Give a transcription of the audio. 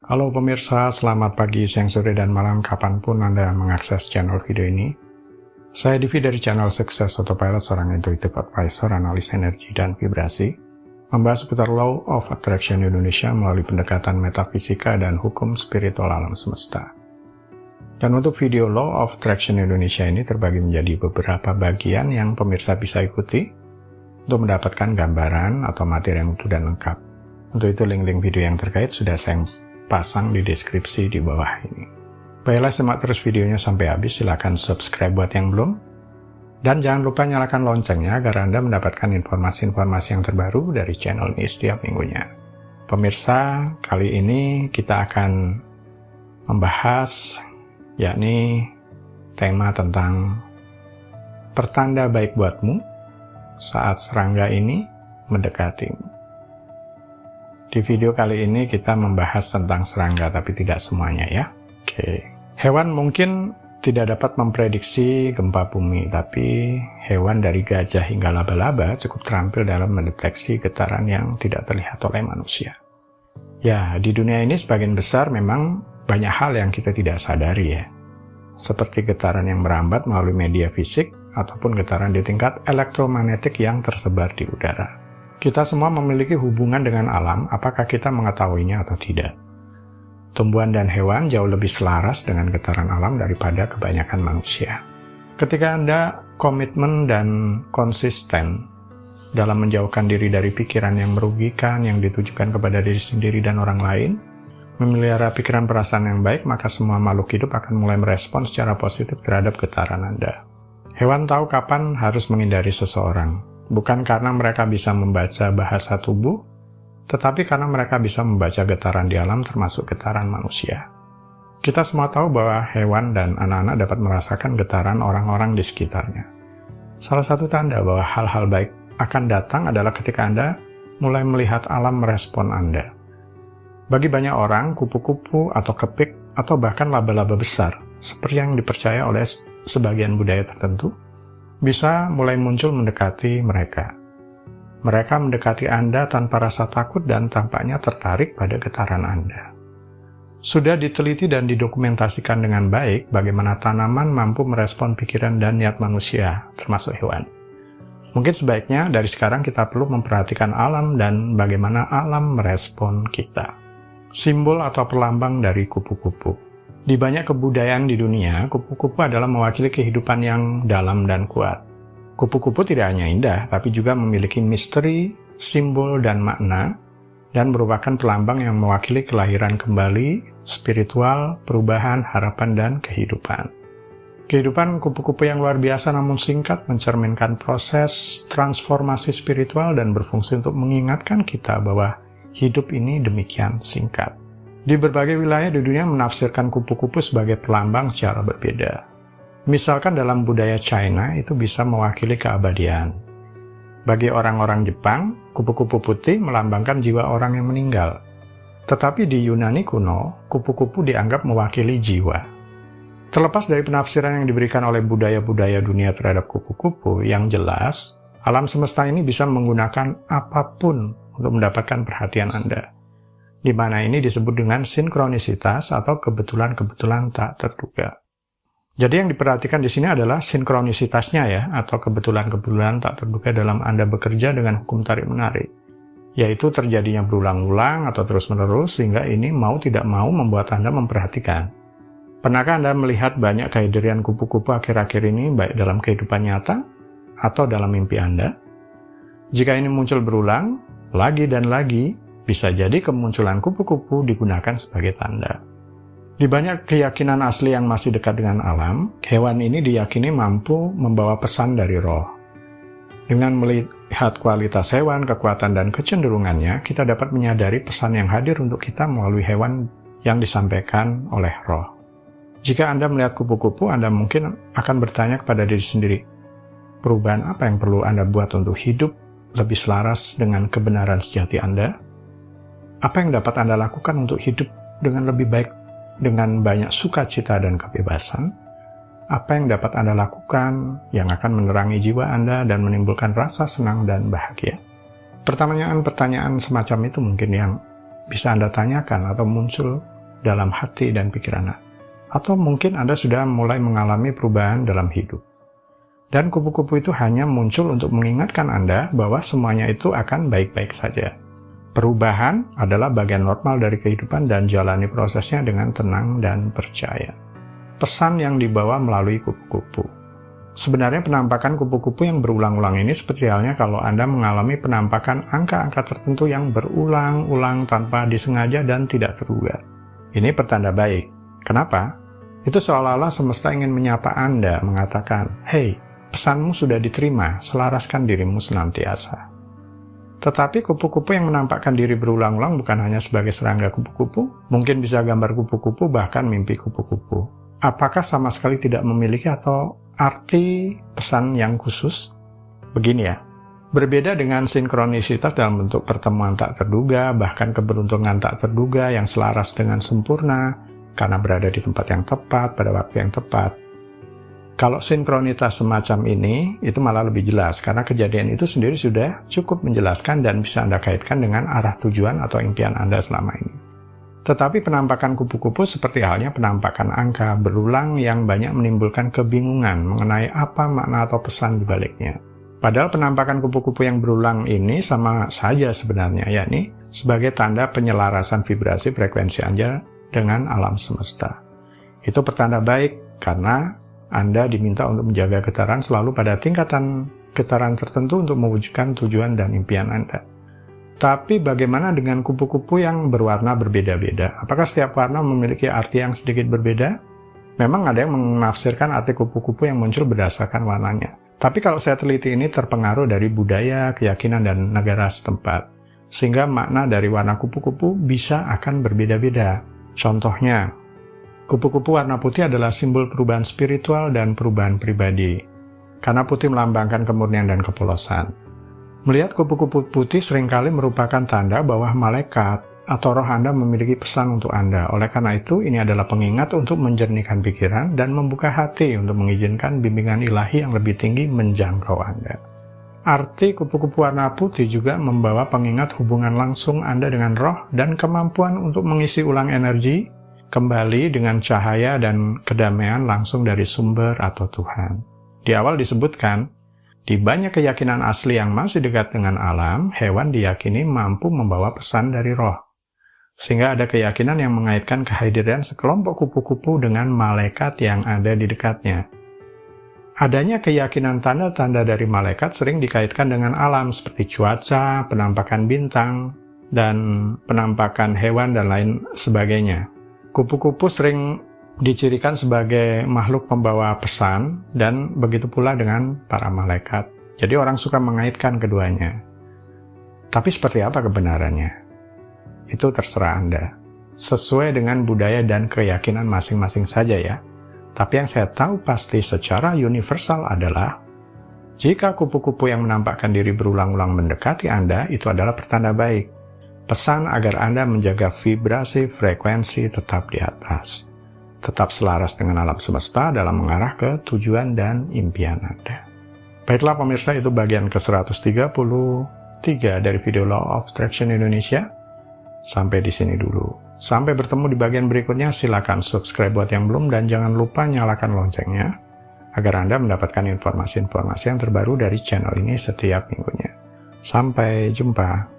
Halo pemirsa, selamat pagi, siang, sore, dan malam kapanpun Anda mengakses channel video ini. Saya Divi dari channel Sukses Autopilot, seorang intuitive advisor, analis energi dan vibrasi, membahas seputar Law of Attraction Indonesia melalui pendekatan metafisika dan hukum spiritual alam semesta. Dan untuk video Law of Attraction Indonesia ini terbagi menjadi beberapa bagian yang pemirsa bisa ikuti untuk mendapatkan gambaran atau materi yang utuh dan lengkap. Untuk itu link-link video yang terkait sudah saya pasang di deskripsi di bawah ini. Baiklah, simak terus videonya sampai habis, silakan subscribe buat yang belum, dan jangan lupa nyalakan loncengnya agar Anda mendapatkan informasi-informasi yang terbaru dari channel ini setiap minggunya. Pemirsa, kali ini kita akan membahas yakni tema tentang pertanda baik buatmu saat serangga ini mendekatimu. Di video kali ini kita membahas tentang serangga, tapi tidak semuanya ya. Oke. Hewan mungkin tidak dapat memprediksi gempa bumi, tapi hewan dari gajah hingga laba-laba cukup terampil dalam mendeteksi getaran yang tidak terlihat oleh manusia. Ya, di dunia ini sebagian besar memang banyak hal yang kita tidak sadari ya. Seperti getaran yang merambat melalui media fisik, ataupun getaran di tingkat elektromagnetik yang tersebar di udara. Kita semua memiliki hubungan dengan alam, apakah kita mengetahuinya atau tidak. Tumbuhan dan hewan jauh lebih selaras dengan getaran alam daripada kebanyakan manusia. Ketika Anda komitmen dan konsisten dalam menjauhkan diri dari pikiran yang merugikan, yang ditujukan kepada diri sendiri dan orang lain, memelihara pikiran perasaan yang baik, maka semua makhluk hidup akan mulai merespon secara positif terhadap getaran Anda. Hewan tahu kapan harus menghindari seseorang. Bukan karena mereka bisa membaca bahasa tubuh, tetapi karena mereka bisa membaca getaran di alam termasuk getaran manusia. Kita semua tahu bahwa hewan dan anak-anak dapat merasakan getaran orang-orang di sekitarnya. Salah satu tanda bahwa hal-hal baik akan datang adalah ketika Anda mulai melihat alam merespon Anda. Bagi banyak orang, kupu-kupu atau kepik atau bahkan laba-laba besar, seperti yang dipercaya oleh sebagian budaya tertentu, bisa mulai muncul mendekati mereka. Mereka mendekati Anda tanpa rasa takut dan tampaknya tertarik pada getaran Anda. Sudah diteliti dan didokumentasikan dengan baik bagaimana tanaman mampu merespon pikiran dan niat manusia, termasuk hewan. Mungkin sebaiknya dari sekarang kita perlu memperhatikan alam dan bagaimana alam merespon kita. Simbol atau perlambang dari kupu-kupu. Di banyak kebudayaan di dunia, kupu-kupu adalah mewakili kehidupan yang dalam dan kuat. Kupu-kupu tidak hanya indah, tapi juga memiliki misteri, simbol, dan makna, dan merupakan pelambang yang mewakili kelahiran kembali, spiritual, perubahan, harapan, dan kehidupan. Kehidupan kupu-kupu yang luar biasa namun singkat mencerminkan proses transformasi spiritual dan berfungsi untuk mengingatkan kita bahwa hidup ini demikian singkat. Di berbagai wilayah di dunia menafsirkan kupu-kupu sebagai pelambang secara berbeda. Misalkan dalam budaya China itu bisa mewakili keabadian. Bagi orang-orang Jepang, kupu-kupu putih melambangkan jiwa orang yang meninggal. Tetapi di Yunani kuno, kupu-kupu dianggap mewakili jiwa. Terlepas dari penafsiran yang diberikan oleh budaya-budaya dunia terhadap kupu-kupu, yang jelas, alam semesta ini bisa menggunakan apapun untuk mendapatkan perhatian Anda. Di mana ini disebut dengan sinkronisitas atau kebetulan-kebetulan tak terduga. Jadi yang diperhatikan di sini adalah sinkronisitasnya ya, atau kebetulan-kebetulan tak terduga dalam Anda bekerja dengan hukum tarik-menarik, yaitu terjadinya berulang-ulang atau terus-menerus sehingga ini mau tidak mau membuat Anda memperhatikan. Pernahkah Anda melihat banyak kehadiran kupu-kupu akhir-akhir ini baik dalam kehidupan nyata atau dalam mimpi Anda? Jika ini muncul berulang, lagi dan lagi, bisa jadi kemunculan kupu-kupu digunakan sebagai tanda. Di banyak keyakinan asli yang masih dekat dengan alam, hewan ini diyakini mampu membawa pesan dari roh. Dengan melihat kualitas hewan, kekuatan, dan kecenderungannya, kita dapat menyadari pesan yang hadir untuk kita melalui hewan yang disampaikan oleh roh. Jika Anda melihat kupu-kupu, Anda mungkin akan bertanya kepada diri sendiri, perubahan apa yang perlu Anda buat untuk hidup lebih selaras dengan kebenaran sejati Anda? Apa yang dapat Anda lakukan untuk hidup dengan lebih baik, dengan banyak sukacita dan kebebasan? Apa yang dapat Anda lakukan yang akan menerangi jiwa Anda dan menimbulkan rasa senang dan bahagia? Pertanyaan-pertanyaan semacam itu mungkin yang bisa Anda tanyakan atau muncul dalam hati dan pikiran Anda. Atau mungkin Anda sudah mulai mengalami perubahan dalam hidup. Dan kupu-kupu itu hanya muncul untuk mengingatkan Anda bahwa semuanya itu akan baik-baik saja. Perubahan adalah bagian normal dari kehidupan dan jalani prosesnya dengan tenang dan percaya. Pesan yang dibawa melalui kupu-kupu. Sebenarnya penampakan kupu-kupu yang berulang-ulang ini seperti halnya kalau Anda mengalami penampakan angka-angka tertentu yang berulang-ulang tanpa disengaja dan tidak terduga. Ini pertanda baik. Kenapa? Itu seolah-olah semesta ingin menyapa Anda, mengatakan, "Hei, pesanmu sudah diterima, selaraskan dirimu senantiasa." Tetapi kupu-kupu yang menampakkan diri berulang-ulang bukan hanya sebagai serangga kupu-kupu, mungkin bisa gambar kupu-kupu, bahkan mimpi kupu-kupu. Apakah sama sekali tidak memiliki atau arti pesan yang khusus? Begini ya, berbeda dengan sinkronisitas dalam bentuk pertemuan tak terduga, bahkan keberuntungan tak terduga yang selaras dengan sempurna, karena berada di tempat yang tepat, pada waktu yang tepat. Kalau sinkronitas semacam ini, itu malah lebih jelas, karena kejadian itu sendiri sudah cukup menjelaskan dan bisa Anda kaitkan dengan arah tujuan atau impian Anda selama ini. Tetapi penampakan kupu-kupu seperti halnya penampakan angka berulang yang banyak menimbulkan kebingungan mengenai apa makna atau pesan di baliknya. Padahal penampakan kupu-kupu yang berulang ini sama saja sebenarnya, yakni sebagai tanda penyelarasan vibrasi frekuensi Anda dengan alam semesta. Itu pertanda baik karena Anda diminta untuk menjaga getaran selalu pada tingkatan getaran tertentu untuk mewujudkan tujuan dan impian Anda. Tapi bagaimana dengan kupu-kupu yang berwarna berbeda-beda? Apakah setiap warna memiliki arti yang sedikit berbeda? Memang ada yang menafsirkan arti kupu-kupu yang muncul berdasarkan warnanya. Tapi kalau saya teliti ini terpengaruh dari budaya, keyakinan, dan negara setempat. Sehingga makna dari warna kupu-kupu bisa akan berbeda-beda. Contohnya, kupu-kupu warna putih adalah simbol perubahan spiritual dan perubahan pribadi. Karena putih melambangkan kemurnian dan kepolosan. Melihat kupu-kupu putih seringkali merupakan tanda bahwa malaikat atau roh Anda memiliki pesan untuk Anda. Oleh karena itu, ini adalah pengingat untuk menjernihkan pikiran dan membuka hati untuk mengizinkan bimbingan ilahi yang lebih tinggi menjangkau Anda. Arti kupu-kupu warna putih juga membawa pengingat hubungan langsung Anda dengan roh dan kemampuan untuk mengisi ulang energi kembali dengan cahaya dan kedamaian langsung dari sumber atau Tuhan. Di awal disebutkan, di banyak keyakinan asli yang masih dekat dengan alam, hewan diyakini mampu membawa pesan dari roh. Sehingga ada keyakinan yang mengaitkan kehadiran sekelompok kupu-kupu dengan malaikat yang ada di dekatnya. Adanya keyakinan tanda-tanda dari malaikat sering dikaitkan dengan alam seperti cuaca, penampakan bintang, dan penampakan hewan dan lain sebagainya. Kupu-kupu sering dicirikan sebagai makhluk pembawa pesan, dan begitu pula dengan para malaikat. Jadi orang suka mengaitkan keduanya. Tapi seperti apa kebenarannya? Itu terserah Anda. Sesuai dengan budaya dan keyakinan masing-masing saja ya. Tapi yang saya tahu pasti secara universal adalah, jika kupu-kupu yang menampakkan diri berulang-ulang mendekati Anda, itu adalah pertanda baik. Pesan agar Anda menjaga vibrasi frekuensi tetap di atas. Tetap selaras dengan alam semesta dalam mengarah ke tujuan dan impian Anda. Baiklah pemirsa, itu bagian ke-133 dari video Law of Attraction Indonesia. Sampai di sini dulu. Sampai bertemu di bagian berikutnya, silakan subscribe buat yang belum dan jangan lupa nyalakan loncengnya agar Anda mendapatkan informasi-informasi yang terbaru dari channel ini setiap minggunya. Sampai jumpa.